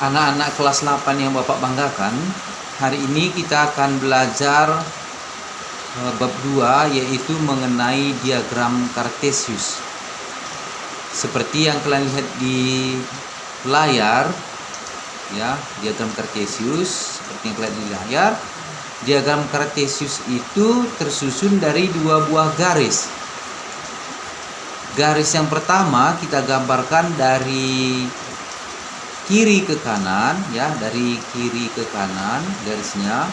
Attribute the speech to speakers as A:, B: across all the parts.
A: Anak-anak kelas 8 yang Bapak banggakan, hari ini kita akan belajar bab 2, yaitu mengenai diagram Cartesius. Seperti yang kalian lihat di layar, ya, diagram Cartesius seperti yang kalian lihat di layar. Diagram Cartesius itu tersusun dari dua buah garis. Garis yang pertama kita gambarkan dari kiri ke kanan, ya, dari kiri ke kanan garisnya.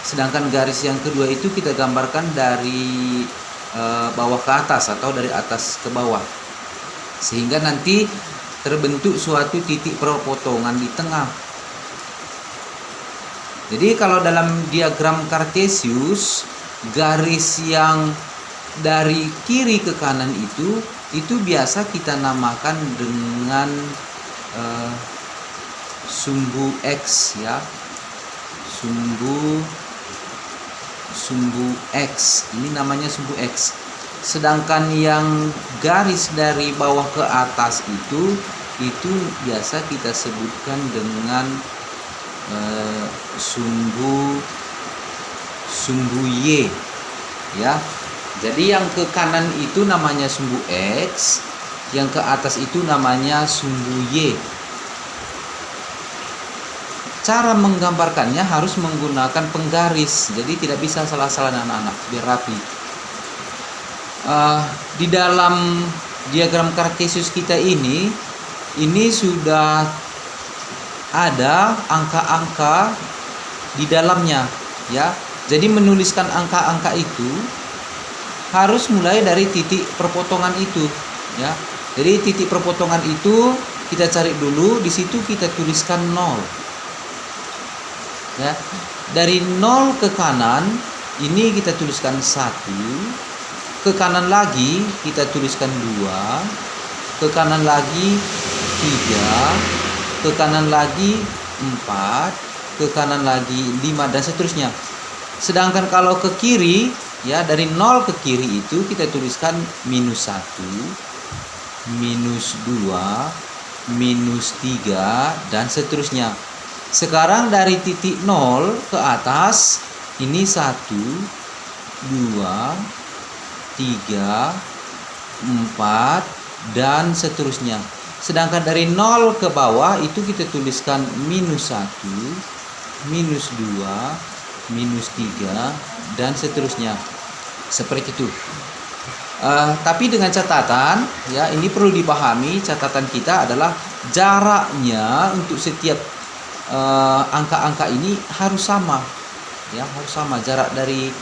A: Sedangkan garis yang kedua itu kita gambarkan dari bawah ke atas atau dari atas ke bawah, sehingga nanti terbentuk suatu titik perpotongan di tengah. Jadi kalau dalam diagram Cartesius, garis yang dari kiri ke kanan itu biasa kita namakan dengan sumbu X, ya, sumbu X, ini namanya sumbu X. Sedangkan yang garis dari bawah ke atas itu biasa kita sebutkan dengan sumbu Y, ya. Jadi yang ke kanan itu namanya sumbu X, yang ke atas itu namanya sumbu Y. Cara menggambarkannya harus menggunakan penggaris, jadi tidak bisa salah-salah anak-anak, biar rapi. Di dalam diagram Cartesius kita ini sudah ada angka-angka di dalamnya, ya. Jadi menuliskan angka-angka itu harus mulai dari titik perpotongan itu, ya. Jadi titik perpotongan itu kita cari dulu, di situ kita tuliskan 0. Ya. Dari 0 ke kanan ini kita tuliskan 1, ke kanan lagi kita tuliskan 2, ke kanan lagi 3, ke kanan lagi 4, ke kanan lagi 5, dan seterusnya. Sedangkan kalau ke kiri, ya, dari 0 ke kiri itu kita tuliskan -1, -2, -3, dan seterusnya. Sekarang dari titik 0 ke atas ini 1, 2, 3, 4, dan seterusnya. Sedangkan dari 0 ke bawah itu kita tuliskan -1, -2, -3, dan seterusnya. Seperti itu. Tapi dengan catatan, ya, ini perlu dipahami, catatan kita adalah jaraknya untuk setiap angka-angka ini harus sama, ya, harus sama jarak dari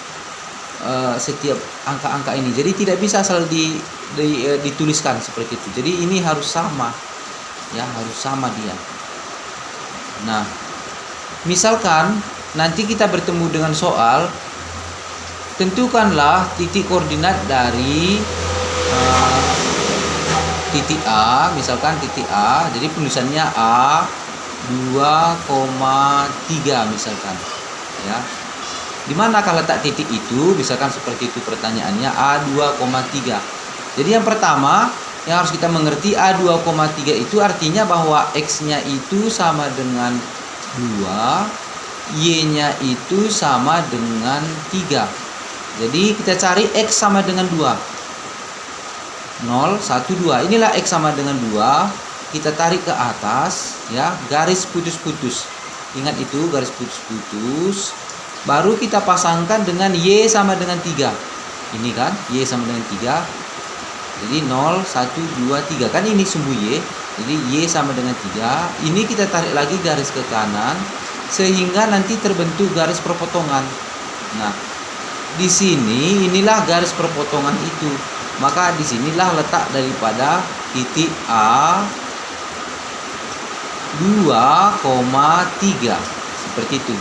A: setiap angka-angka ini. Jadi tidak bisa asal dituliskan seperti itu. Jadi ini harus sama, ya, harus sama dia. Nah, misalkan nanti kita bertemu dengan soal, tentukanlah titik koordinat dari titik A, misalkan titik A. Jadi penulisannya A 2,3 misalkan, ya. Di manakah letak titik itu? Misalkan seperti itu pertanyaannya, A 2,3. Jadi yang pertama yang harus kita mengerti, A 2,3 itu artinya bahwa X-nya itu sama dengan 2, Y-nya itu sama dengan 3. Jadi kita cari X sama dengan 2. 0, 1, 2. Inilah X sama dengan 2. Kita tarik ke atas, ya, garis putus-putus. Ingat itu, garis putus-putus. Baru kita pasangkan dengan Y sama dengan 3. Ini kan, Y sama dengan 3. Jadi 0, 1, 2, 3. Kan ini sumbu Y. Jadi Y sama dengan 3. Ini kita tarik lagi garis ke kanan, sehingga nanti terbentuk garis perpotongan. Nah, di sini inilah garis perpotongan itu. Maka disinilah letak daripada titik A 2,3. Seperti itu.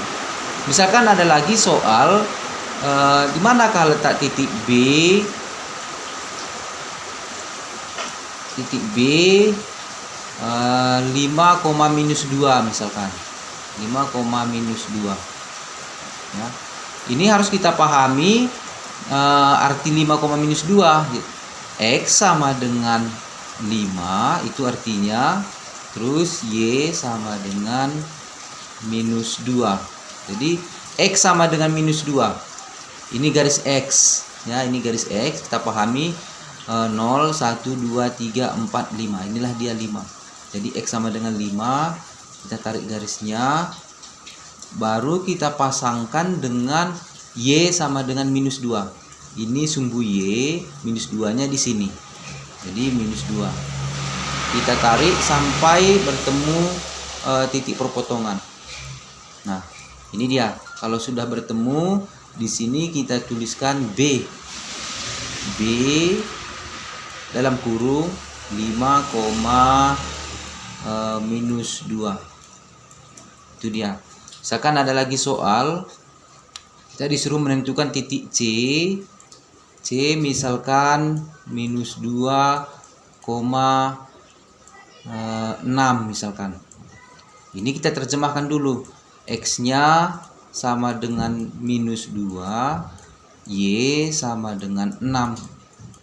A: Misalkan ada lagi soal, di manakah letak titik B? Titik B 5,-2 misalkan. 5,-2. Ya. Ini harus kita pahami arti 5,-2. X sama dengan 5 itu artinya Terus Y sama dengan minus 2. Jadi X sama dengan minus 2. Ini garis X. Ya, ini garis X. Kita pahami 0, 1, 2, 3, 4, 5. Inilah dia 5. Jadi X sama dengan 5. Kita tarik garisnya. Baru kita pasangkan dengan Y sama dengan minus 2. Ini sumbu Y, minus 2-nya di sini. Jadi minus 2. Kita tarik sampai bertemu titik perpotongan. Nah, ini dia. Kalau sudah bertemu, di sini kita tuliskan B. B dalam kurung 5, minus 2. Itu dia. Misalkan ada lagi soal, kita disuruh menentukan titik C. C misalkan minus 2,6 misalkan. Ini kita terjemahkan dulu. X-nya sama dengan minus 2, Y sama dengan 6.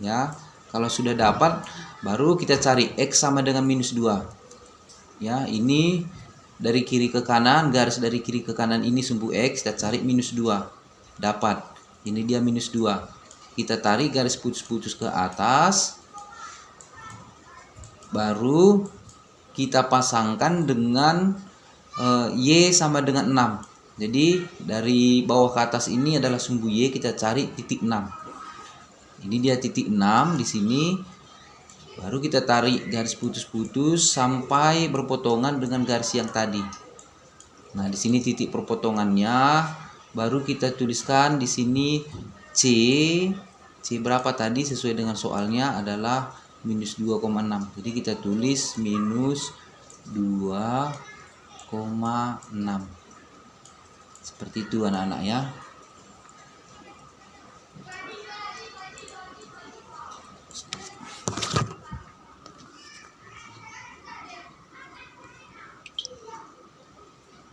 A: Ya, kalau sudah dapat, baru kita cari X sama dengan minus 2. Ya, ini dari kiri ke kanan, garis dari kiri ke kanan ini sumbu X, kita cari minus 2. Dapat. Ini dia minus 2. Kita tarik garis putus-putus ke atas. Baru kita pasangkan dengan Y sama dengan 6. Jadi dari bawah ke atas ini adalah sumbu Y, kita cari titik 6. Ini dia titik 6 di sini. Baru kita tarik garis putus-putus sampai berpotongan dengan garis yang tadi. Nah, di sini titik perpotongannya. Baru kita tuliskan di sini C. C berapa tadi sesuai dengan soalnya adalah minus 2,6. Jadi kita tulis minus 2,6. Seperti itu anak-anak ya.